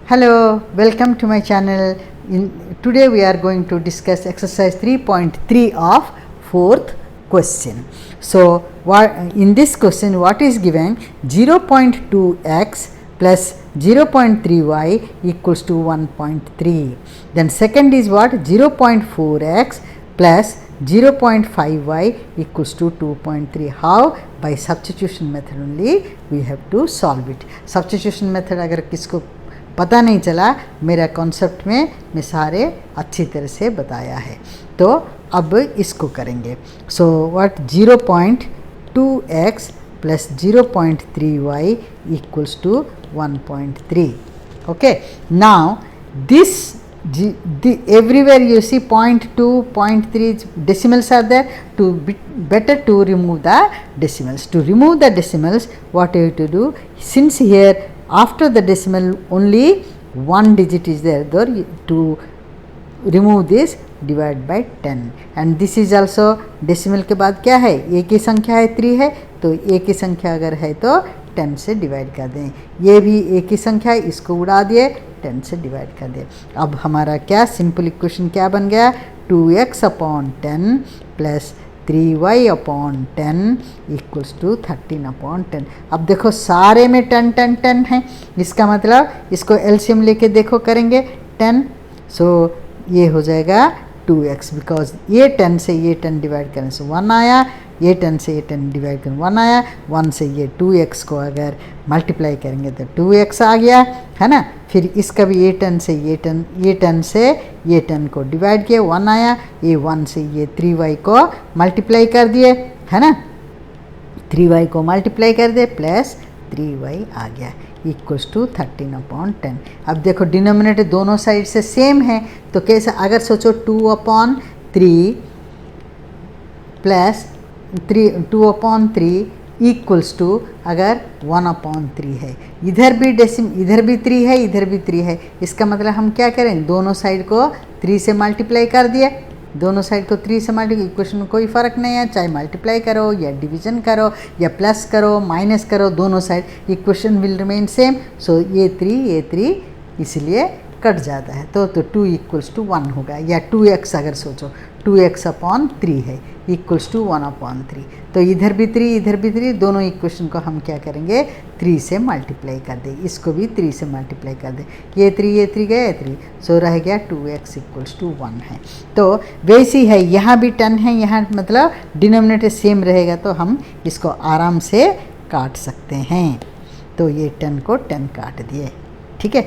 Hello, welcome to my channel. Today we are going to discuss exercise 3.3 of fourth question. So, in this question what is given? 0.2x plus 0.3y equals to 1.3. Then second is what? 0.4x plus 0.5y equals to 2.3. How? By substitution method only we have to solve it. Substitution method अगर किसको पता नहीं चला, मेरा concept में मैं सारे अच्छी तरह से बताया है. तो अब इसको करेंगे. So what 0.2x plus 0.3y equals to 1.3. Okay, now this everywhere you see 0.2, 0.3 decimals are there. Better to remove the decimals. To remove the decimals, what you have to do, since here after the decimal only one digit is there, to remove this divide by 10. and this is also decimal के बाद क्या है, एक ही संख्या है 3 है, तो एक ही संख्या अगर है तो 10 से डिवाइड कर दें. ये भी एक ही संख्या है, इसको उड़ा दिए, 10 से डिवाइड कर दें. अब हमारा क्या सिंपल इक्वेशन क्या बन गया? 2x upon 10 plus 3y upon 10 equals to 13 upon 10. अब देखो सारे में 10 10 10 है, इसका मतलब इसको एलसीएम लेके देखो करेंगे 10. सो ये हो जाएगा 2x, बिकॉज ये 10 से ये 10 डिवाइड करने से 1 आया, ये 10 से ये 10 डिवाइड करने 1 आया, 1 से ये 2x को अगर मल्टीप्लाई करेंगे तो 2x आ गया है ना. फिर इसका भी ये 10 से ये 10, ये 10 से ये 10 को डिवाइड किए 1 आया, ये 1 से ये 3y को मल्टीप्लाई कर दिए है ना, 3y को मल्टीप्लाई कर दे प्लस 3y आ गया इक्वल्स टू 13 अपॉन 10. अब देखो डिनोमिनेटर दोनों साइड से सेम है, तो कैसे अगर सोचो 2 upon 3 plus 2 upon 3 equals to अगर 1 अपॉन 3 है, इधर भी इधर भी 3 है, इधर भी 3 है, इसका मतलब हम क्या करें, दोनों साइड को 3 से मल्टीप्लाई कर दिए, दोनों साइड को 3 से मल्टीप्लाई. इक्वेशन में कोई फ़र्क नहीं है, चाहे मल्टीप्लाई करो या डिवीजन करो या प्लस करो माइनस करो, दोनों side equation will remain same. So ये 3 इसलिए कट जाता है, तो 2 इक्वल्स टू 1 होगा. या 2x अगर सोचो 2x अपॉन 3 है इक्वल्स टू 1 अपॉन 3, तो इधर भी 3 इधर भी 3, दोनों इक्वेशन को हम क्या करेंगे 3 से मल्टीप्लाई कर दें, इसको भी 3 से मल्टीप्लाई कर दें, ये 3 गए 3, सो रह गया 2x इक्वल्स टू 1 है. तो वैसी है, यहाँ भी 10 है, यहाँ मतलब डिनोमिनेटर सेम रहेगा, तो हम इसको आराम से काट सकते हैं. तो ये 10 को 10 काट दिए, ठीक है.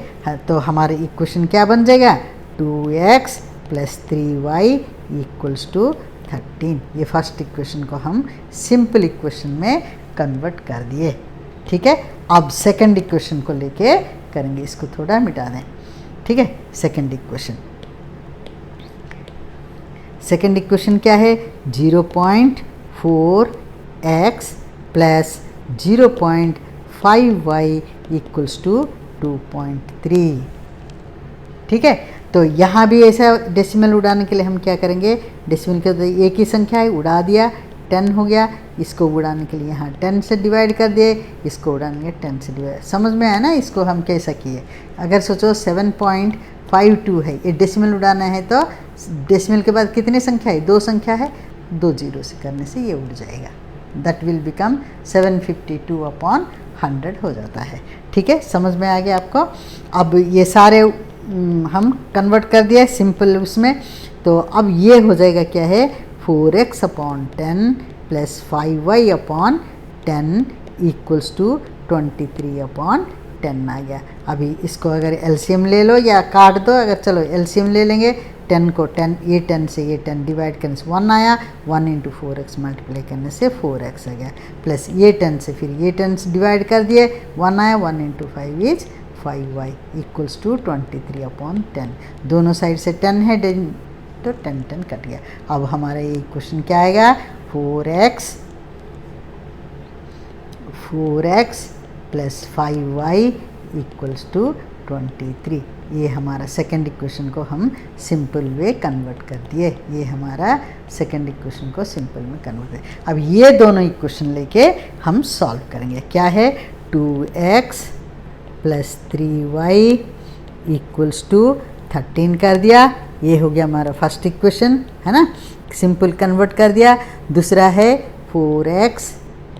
तो हमारे इक्वेशन क्या बन जाएगा, 2x plus 3y equals to 13. ये फर्स्ट इक्वेशन को हम सिंपल इक्वेशन में कन्वर्ट कर दिए, ठीक है. अब सेकंड इक्वेशन को लेके करेंगे, इसको थोड़ा मिटा दें, ठीक है. सेकंड इक्वेशन क्या है, 0.4x plus 0.5y equals to 2.3, ठीक है. तो यहाँ भी ऐसा डेसिमल उड़ाने के लिए हम क्या करेंगे, डेसिमल के तो एक ही संख्या है, उड़ा दिया 10 हो गया, इसको उड़ाने के लिए यहाँ 10 से डिवाइड कर दिए, इसको उड़ाने के 10 से डिवाइड. समझ में आया ना, इसको हम कैसा किए. अगर सोचो 7.52 है, ये डेसिमल उड़ाना है, तो डेसिमल के बाद कितनी संख्या है, 2 संख्या है, 2 जीरो से करने से ये उड़ जाएगा, दैट विल बिकम 752 अपॉन 100 हो जाता है, ठीक है. समझ में आ गया आपको. अब ये सारे हम कन्वर्ट कर दिया सिंपल उसमें, तो अब ये हो जाएगा क्या है, 4x upon 10 plus 5y upon 10 equals to 23 upon 10 आ गया. अभी इसको अगर एलसीएम ले लो या काट दो, अगर चलो एलसीएम ले लेंगे, 10 को 10, ये 10 से ये 10 डिवाइड करने से 1 आया, 1 इंटू 4x मल्टीप्लाई करने से 4x आ गया, प्लस ये 10 से फिर ये 10 से डिवाइड कर दिए, 1 आया, 1 into 5 is 5y equals to 23 upon 10. दोनों साइड से 10 है, तो 10 10 कट गया. अब हमारा ये इक्वेशन क्या आएगा, 4x plus 5y equals to 23. ये हमारा सेकंड इक्वेशन को हम सिंपल वे कन्वर्ट कर दिए, ये हमारा सेकंड इक्वेशन को सिंपल में कन्वर्ट कर. अब ये दोनों इक्वेशन लेके हम सॉल्व करेंगे. क्या है, 2x plus 3y equals to 13 कर दिया। ये हो गया हमारा फर्स्ट इक्वेशन, है ना, सिंपल कन्वर्ट कर दिया। दूसरा है 4x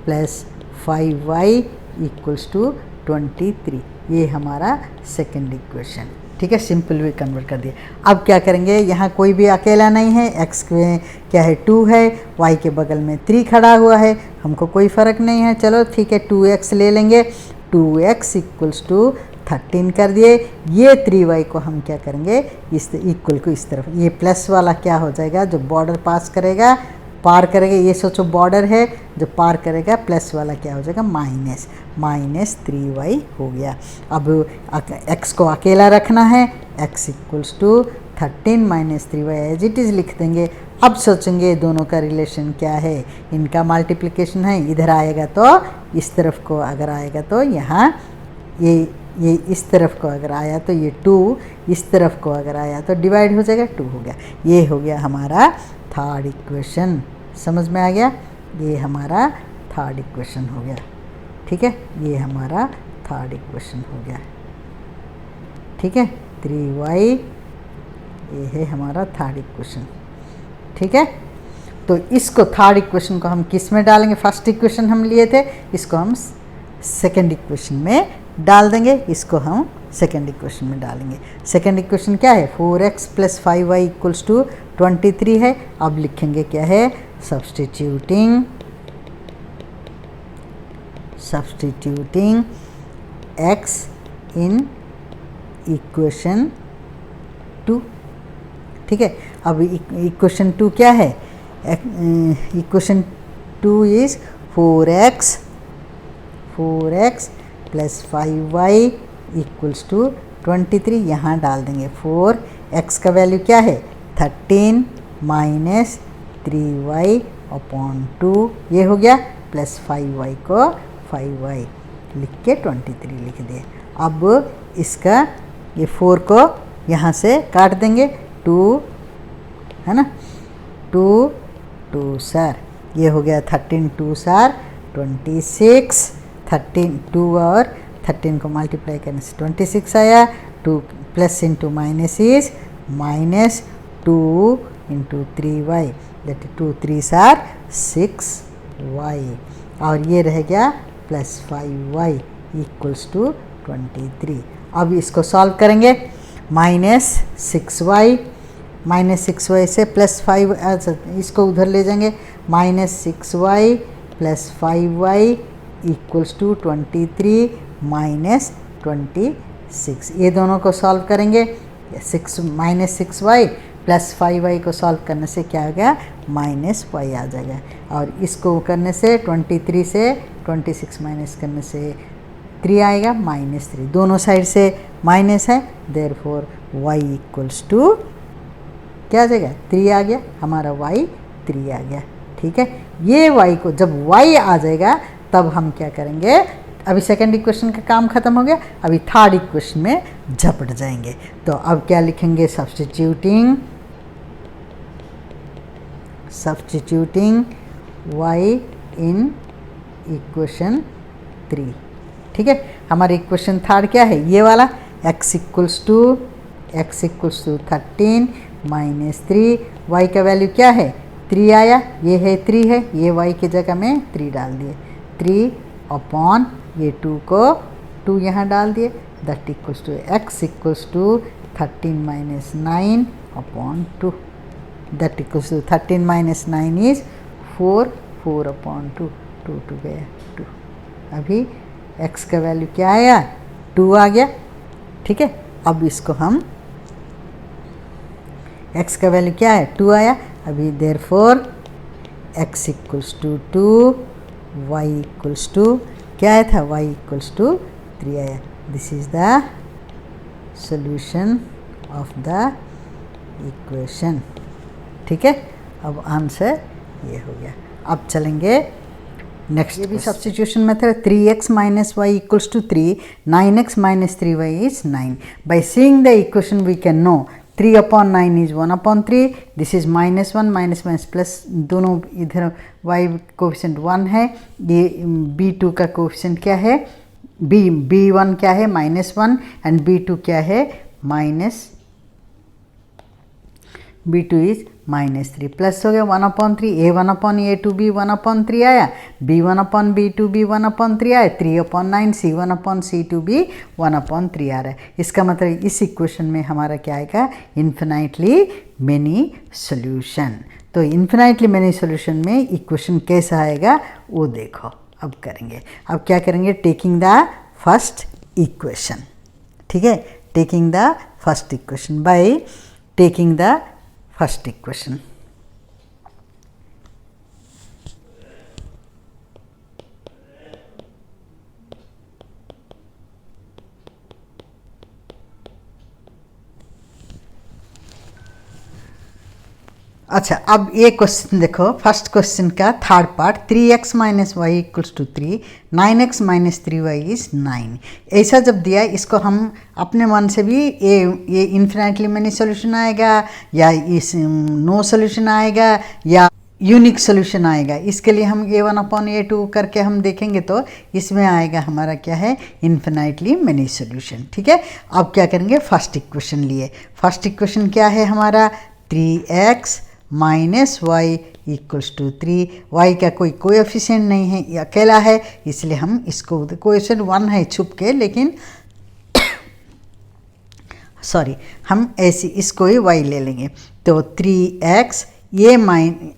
plus 5y equals to 23, ये हमारा सेकेंड इक्वेशन। ठीक है, सिंपल भी कन्वर्ट कर दिया। अब क्या करेंगे, यहाँ कोई भी अकेला नहीं है, x में क्या है 2 है, y के बगल में 3 खड़ा हुआ है, हमको कोई फ़र्क नहीं है। चलो ठीक है, 2x ले लेंगे। 2x इक्वल्स टू 13 कर दिए। ये 3y को हम क्या करेंगे, इस इक्वल को इस तरफ, ये प्लस वाला क्या हो जाएगा, जो बॉर्डर पास करेगा, पार करेगा, ये सोचो बॉर्डर है, जो पार करेगा प्लस वाला क्या हो जाएगा, माइनस 3y हो गया। अब x को अकेला रखना है, x equals to 13 minus 3y as it is लिख देंगे। अब सोचेंगे दोनों का रिलेशन क्या है, इनका मल्टीप्लिकेशन है, इधर आएगा तो इस तरफ को अगर आएगा तो यहाँ ये इस तरफ को अगर आया तो ये 2, इस तरफ को अगर आया तो डिवाइड हो जाएगा, 2 हो गया। ये हो गया हमारा थर्ड इक्वेशन। समझ में आ गया, ये हमारा थर्ड इक्वेशन हो गया। ठीक है, ये हमारा थर्ड इक्वेशन हो गया। ठीक है, 3y, ये है हमारा थर्ड इक्वेशन। ठीक है, तो इसको थर्ड इक्वेशन को हम किस में डालेंगे, फर्स्ट इक्वेशन हम लिए थे, इसको हम सेकेंड इक्वेशन में डाल देंगे, इसको हम सेकेंड इक्वेशन में डालेंगे। सेकेंड इक्वेशन क्या है, 4x plus 5y equals to 23 है। अब लिखेंगे क्या है, सब्सटीट्यूटिंग x इन इक्वेशन 2। ठीक है, अब इक्वेशन 2 क्या है, equation 2 is 4x plus 5y equals to 23, यहाँ डाल देंगे 4, x का वैल्यू क्या है 13 माइनस 3y अपॉन 2, ये हो गया, प्लस 5y को 5y लिख के 23 लिख दिए। अब इसका ये 4 को यहाँ से काट देंगे, 2 है ना, 2 सर, ये हो गया 13 2 सर 26, 13 2 और 13 को मल्टीप्लाई करने से 26 आया। 2 plus into minus is minus 2 into 3y, that 2 3 are 6y, और ये रह गया प्लस 5y इक्वल्स टू 23। अब इसको सॉल्व करेंगे, माइनस 6y से प्लस 5, इसको उधर ले जाएंगे, minus 6y plus 5y equals to 23 minus 26। ये दोनों को सॉल्व करेंगे, माइनस 6y प्लस 5y को सॉल्व करने से क्या हो गया, माइनस y आ जाएगा, और इसको करने से 23 से 26 माइनस करने से 3 आएगा, माइनस 3, दोनों साइड से माइनस है, देयरफॉर y इक्वल्स टू क्या आ जाएगा, 3 आ गया, हमारा y 3 आ गया। ठीक है, ये y को जब y आ जाएगा तब हम क्या करेंगे, अभी सेकंड इक्वेशन का काम खत्म हो गया, अभी थर्ड इक्वेशन में झपट जाएंगे। तो अब क्या लिखेंगे, सब्स्टिट्यूटिंग y इन इक्वेशन 3। ठीक है, हमारी इक्वेशन थर्ड क्या है, ये वाला, x equals to 13 minus 3, y का वैल्यू क्या है 3 आया, ये है 3 है, ये y की जगह में 3 डाल दिए, 3 अपॉन ये 2 को 2 यहाँ डाल दिए, that equals to x equals to 13 minus 9 upon 2, that equals to 13 minus 9 is 4 upon 2, 2 गया 2। अभी x का वैल्यू क्या आया, 2 आ गया। ठीक है, अब इसको हम, x का वैल्यू क्या है 2 आया, अभी therefore x equals to 2, y equals to क्या आया था, y इक्वल्स टू 3 आया। This is the solution of the equation. ठीक है, अब आंसर ये हो गया। अब चलेंगे नेक्स्ट, ये भी substitution method, 3x minus y equals to 3, 9x minus 3y is 9। By seeing the equation we can know 3 upon 9 is 1 upon 3, this is minus 1 minus minus plus, दोनों इधर y कोफिशिएंट 1 है, ये b2 का coefficient क्या है, b1 क्या है -1 and b2 क्या है माइनस b2 इज -3 प्लस हो गया 1/3 a1/a2 b1/3 आया b1/b2 b1/3 आया 3/9 c1/c2 b1/3 आ रहा है। इसका मतलब इस इक्वेशन में हमारा क्या आएगा, इन्फिनाइटली मेनी सॉल्यूशन। तो इन्फिनाइटली मेनी सॉल्यूशन में इक्वेशन कैसा आएगा वो देखो अब करेंगे। अब क्या करेंगे, टेकिंग द फर्स्ट इक्वेशन, ठीक है, taking the first equation by taking the first equation. अच्छा, अब ये क्वेश्चन देखो, फर्स्ट क्वेश्चन का third part 3x minus y equals to 3, 9x minus 3y is 9। ऐसा जब दिया, इसको हम अपने मन से भी ये इन्फिनिटली मेनी सॉल्यूशन आएगा या इस नो सॉल्यूशन आएगा या यूनिक सॉल्यूशन आएगा, इसके लिए हम a1/a2 करके हम देखेंगे तो इसमें आएगा हमारा क्या है, इन्फिनिटली मेनी सॉल्यूशन। ठीक है, अब क्या करेंगे, फर्स्ट इक्वेशन लिए। फर्स्ट इक्वेशन क्या है हमारा, 3x minus y equals to 3। Y का कोई कोएफिशिएंट नहीं है, ये अकेला है, इसलिए हम इसको कोएफिशिएंट 1 है छुप के, लेकिन सॉरी हम ऐसे इसको ही y ले लेंगे। तो 3x ये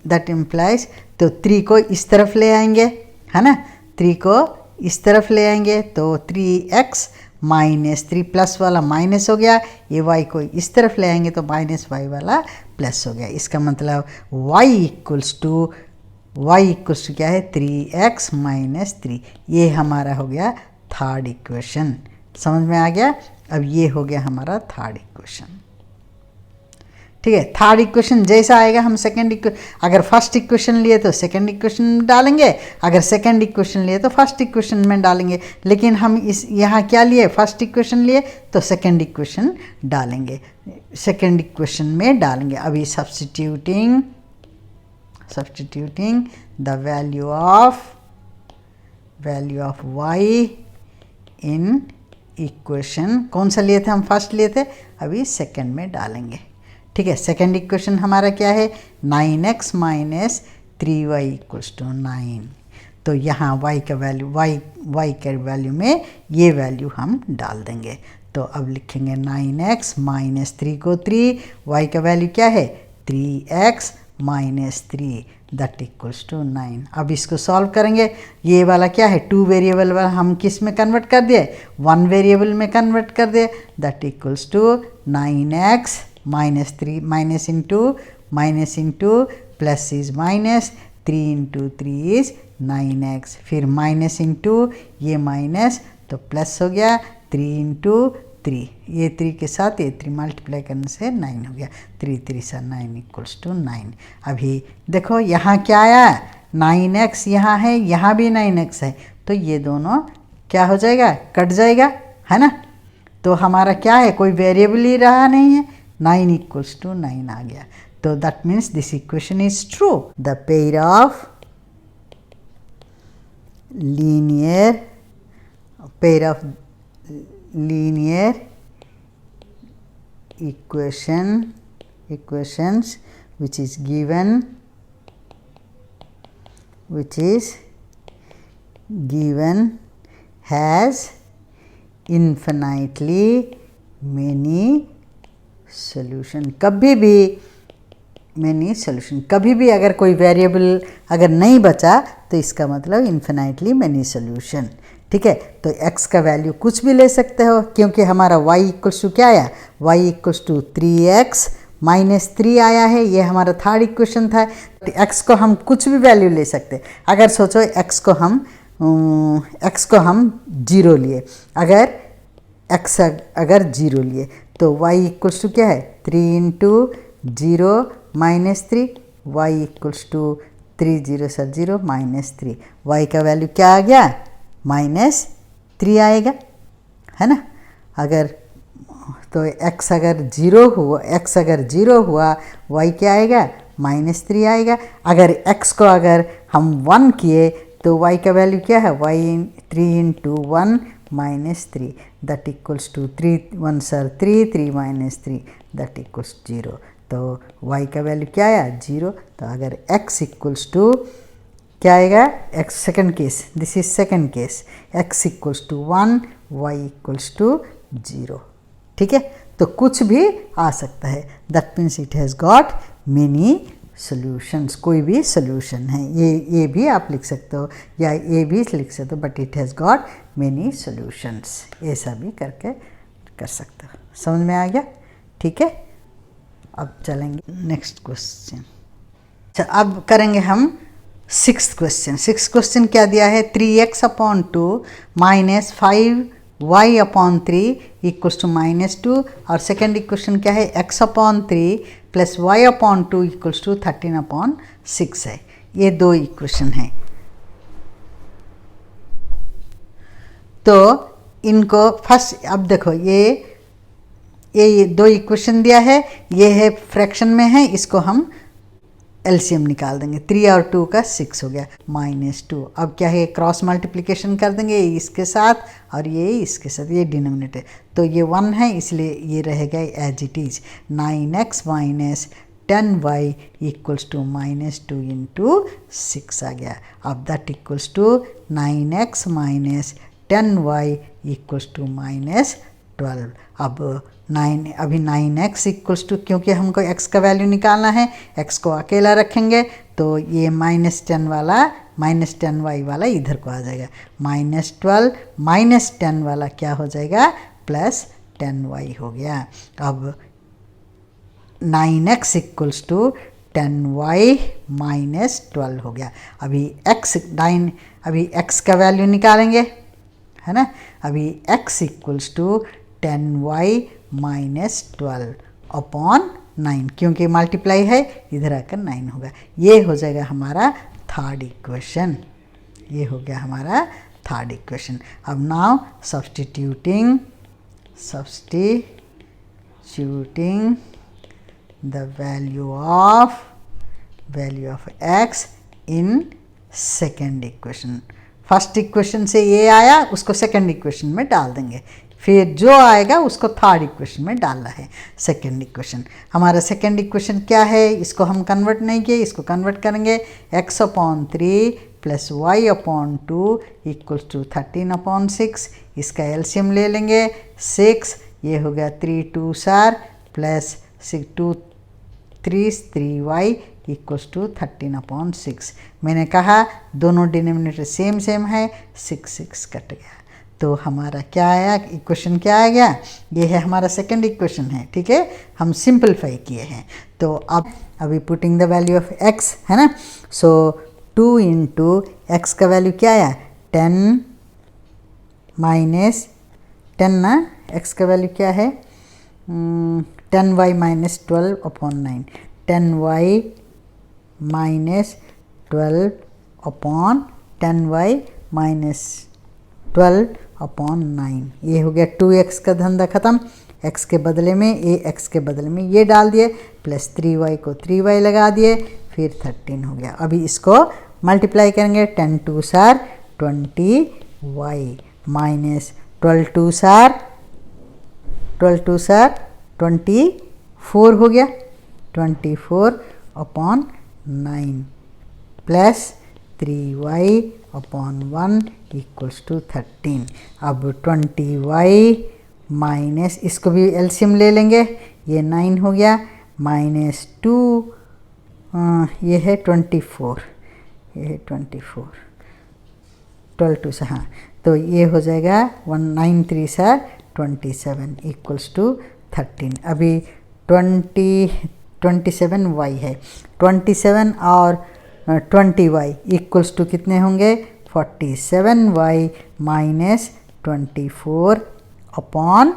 दैट इम्प्लाइज, तो 3 को इस तरफ ले आएंगे, है ना, 3 को इस तरफ ले आएंगे तो 3x माइनस 3 प्लस वाला माइनस हो गया, ये y को इस तरफ ले आएंगे तो माइनस y वाला प्लस हो गया। इसका मतलब y इक्वल्स टू क्या है, 3x माइनस 3। ये हमारा हो गया थर्ड इक्वेशन। समझ में आ गया। अब ये हो गया हमारा थर्ड इक्वेशन। ठीक है, थर्ड इक्वेशन जैसा आएगा हम सेकंड इक्वेशन, अगर फर्स्ट इक्वेशन लिए तो सेकंड इक्वेशन में डालेंगे, अगर सेकंड इक्वेशन लिए तो फर्स्ट इक्वेशन में डालेंगे। लेकिन हम इस यहाँ क्या लिए, फर्स्ट इक्वेशन लिए तो सेकंड इक्वेशन डालेंगे, सेकंड इक्वेशन में डालेंगे। अभी substituting the value of y in equation, कौन सा लिए थे हम, फर्स्ट लिए थे, अभी सेकंड में डालेंगे। ठीक है, सेकंड इक्वेशन हमारा क्या है, 9x minus 3y equals to 9। तो यहाँ y का वैल्यू y के वैल्यू में ये वैल्यू हम डाल देंगे। तो अब लिखेंगे 9x माइनस 3 को 3, y का वैल्यू क्या है 3x minus 3 that equals to 9। अब इसको सॉल्व करेंगे। ये वाला क्या है, 2 वेरिएबल वाला हम किस में कन्वर्ट कर दिए, 1 वेरिएबल में कन्वर्ट कर दिए, that equals to 9x minus 3 minus into plus is minus, 3 into 3 is 9x, फिर माइनस इंटू ये माइनस तो प्लस हो गया, 3 इंटू 3, ये 3 के साथ ये 3 मल्टीप्लाई करने से 9 हो गया, 3 3 से 9 इक्वल्स टू 9। अभी देखो यहाँ क्या आया, 9x यहाँ है, यहाँ भी 9x है, तो ये दोनों क्या हो जाएगा, कट जाएगा, है ना। तो हमारा क्या है, कोई वेरिएबल ही रहा नहीं है, 9 इक्वल्स टू 9 आ गया। तो that means this equation is true. The pair of linear equations which is given has infinitely many solution। कभी भी मैनी सॉल्यूशन, कभी भी अगर कोई वेरिएबल अगर नहीं बचा तो इसका मतलब इन्फिनाइटली मैनी सॉल्यूशन। ठीक है, तो x का वैल्यू कुछ भी ले सकते हो, क्योंकि हमारा y इक्वल्स टू क्या आया, y equals to 3x minus 3 आया है, ये हमारा थर्ड इक्वेशन था। तो x को हम कुछ भी वैल्यू ले सकते। अगर सोचो x को हम 0 लिए, अगर x अगर 0 लिए तो y इक्वल्स टू क्या है, 3 into 0 minus 3, y equals to 3 0 से 0 माइनस 3, y का वैल्यू क्या आ गया, -3 आएगा, है ना। अगर तो x अगर 0 हुआ y क्या आएगा, -3 आएगा। अगर x को अगर हम 1 किए तो y का वैल्यू क्या है, y 3 into 1 minus 3 that equals to 3 1 सर 3 3 माइनस 3 दैट इक्वल्स 0। तो y का वैल्यू क्या आया 0। तो अगर x इक्वल्स टू क्या आएगा x second case, this is second case, x equals to 1 y equals to 0। ठीक है, तो कुछ भी आ सकता है, that means it has got many solutions, कोई भी सॉल्यूशन है, ये भी आप लिख सकते हो या ये भी लिख सकते हो, but it has got many solutions, ऐसा भी करके कर सकते हो। समझ में आ गया? ठीक है, अब चलेंगे नेक्स्ट क्वेश्चन। अच्छा, अब करेंगे हम सिक्स्थ क्वेश्चन। सिक्स्थ क्वेश्चन क्या दिया है 3x/2 minus 5y/3 equals to -2, और सेकेंड इक्वेशन क्या है x/3 plus y/2 equals to 13/6 है। ये दो इक्वेशन है। तो इनको फर्स्ट, अब देखो ये दो इक्वेशन दिया है, ये है फ्रैक्शन में है, इसको हम एलसीएम निकाल देंगे। 3 और 2 का 6 हो गया -2। अब क्या है क्रॉस मल्टीप्लिकेशन कर देंगे इसके साथ और ये इसके साथ, ये डिनोमिनेटर, तो ये 1 है इसलिए ये रहेगा as it is 9x minus 10y equals to -2 into 6 आ गया। अब that equals to 9x minus 10y equals to -12। अब 9 अभी 9x इक्वल्स टू, क्योंकि हमको x का वैल्यू निकालना है, x को अकेला रखेंगे तो ये -10 वाला -10y वाला इधर को आ जाएगा, -12 -10 वाला क्या हो जाएगा +10y हो गया। अब 9x इक्वल्स टू 10y -12 हो गया। अभी x का वैल्यू निकालेंगे, है ना। अभी x equals to 10y -12 upon 9, क्योंकि मल्टीप्लाई है इधर आकर 9 होगा। ये हो जाएगा हमारा थर्ड इक्वेशन, ये हो गया हमारा थर्ड इक्वेशन। अब now substituting the value of x in second equation. First equation से ये आया, उसको सेकेंड इक्वेशन में डाल देंगे, फिर जो आएगा उसको थर्ड इक्वेशन में डालना है। सेकेंड इक्वेशन, हमारा सेकेंड इक्वेशन क्या है, इसको हम कन्वर्ट नहीं किए, इसको कन्वर्ट करेंगे। x/3 plus y/2 equals to 13/6, इसका एलसीएम ले लेंगे 6, ये हो गया 3 2 प्लस 6 2 3y इक्वल्स टू 13/6। मैंने कहा दोनों डिनोमिनेटर सेम है, 6 कट गया, तो हमारा क्या आया, इक्वेशन क्या आ गया, ये है हमारा सेकंड इक्वेशन है। ठीक है, हम सिंपलीफाई किए हैं। तो अब अभी putting the value of x है ना, सो 2 इंटू एक्स का वैल्यू क्या आया 10 माइनस 10 ना, x का वैल्यू क्या है 10y -12 upon 9, 10y -12 upon 10y -12 upon 9। ये हो गया 2x का धंधा ख़त्म, x के बदले में x के बदले में ये डाल दिए, प्लस 3y को 3y लगा दिए, फिर 13 हो गया। अभी इसको मल्टीप्लाई करेंगे, 10 2 20y माइनस 12 2 24 हो गया, 24 upon 9 plus 3y upon 1 equals to 13। अब 20y माइनस, इसको भी एलसीएम ले लेंगे, ये 9 हो गया, -2 ये है 24, ये है 24 12 2 से, हाँ, तो ये हो जाएगा 9 3 27 इक्वल्स टू 13। अभी 27y है, 27 और 20y इक्वल्स टू कितने होंगे 47y माइनस 24 अपॉन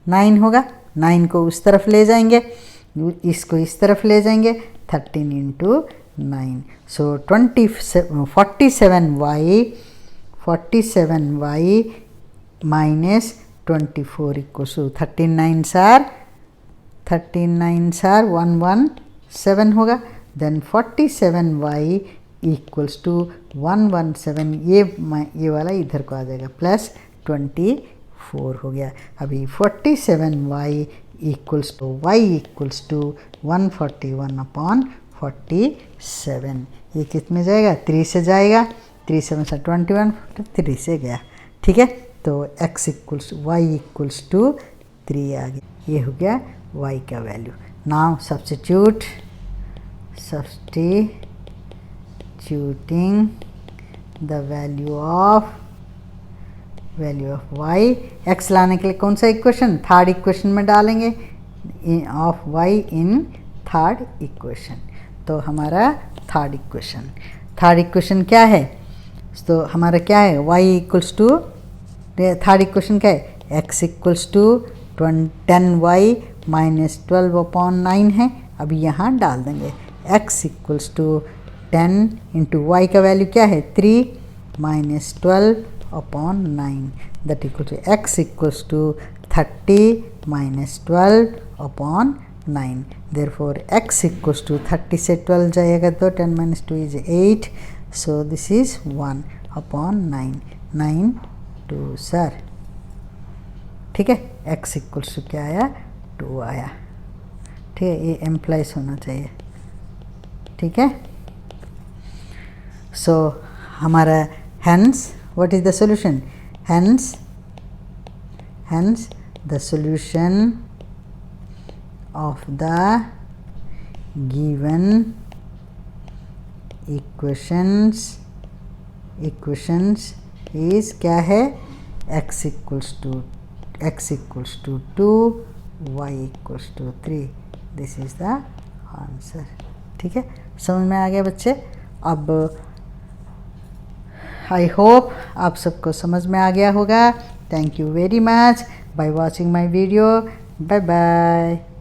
9 होगा। 9 को उस तरफ ले जाएंगे, इसको इस तरफ ले जाएंगे, 13 into 9, so 47y minus 24 equals to 39 117 होगा, देन 47y इक्वल्स टू 117, ये वाला इधर को आ जाएगा, प्लस 24 हो गया। अभी 47y इक्वल्स टू 141/47, ये किस में जाएगा, 3 से जाएगा, 3 7 से 21, 3 से गया, ठीक है। तो x equals y equals to 3 आ गया, ये हो गया y का value. Now substituting the value of y, x लाने के लिए कौन सा इक्वेशन, थर्ड इक्वेशन में डालेंगे, of y in third equation. तो हमारा थर्ड इक्वेशन क्या है, तो हमारा क्या है, y equals to, third equation क्या है, x equals to 10y minus 12/9 है। अभी यहाँ डाल देंगे x equals to 10 into y का वैल्यू क्या है, 3 minus 12/9 that equal to x equals to 30 minus 12/9। Therefore x equals to 30 से 12 जाएगा तो 10 minus 2 is 8, so this is 1/9, 9 2 सर, ठीक है। x इक्वल्स टू क्या आया, 2 आया, ठीक है, ये एम्प्लाइज होना चाहिए, ठीक है। सो हमारा hence what is the solution, hence the solution of the given equations is क्या है, x equals to 2, y equals to 3, this is the answer, ठीक है। समझ में आ गया बच्चे। अब आई होप आप सबको समझ में आ गया होगा। Thank you very much by watching my video, bye bye.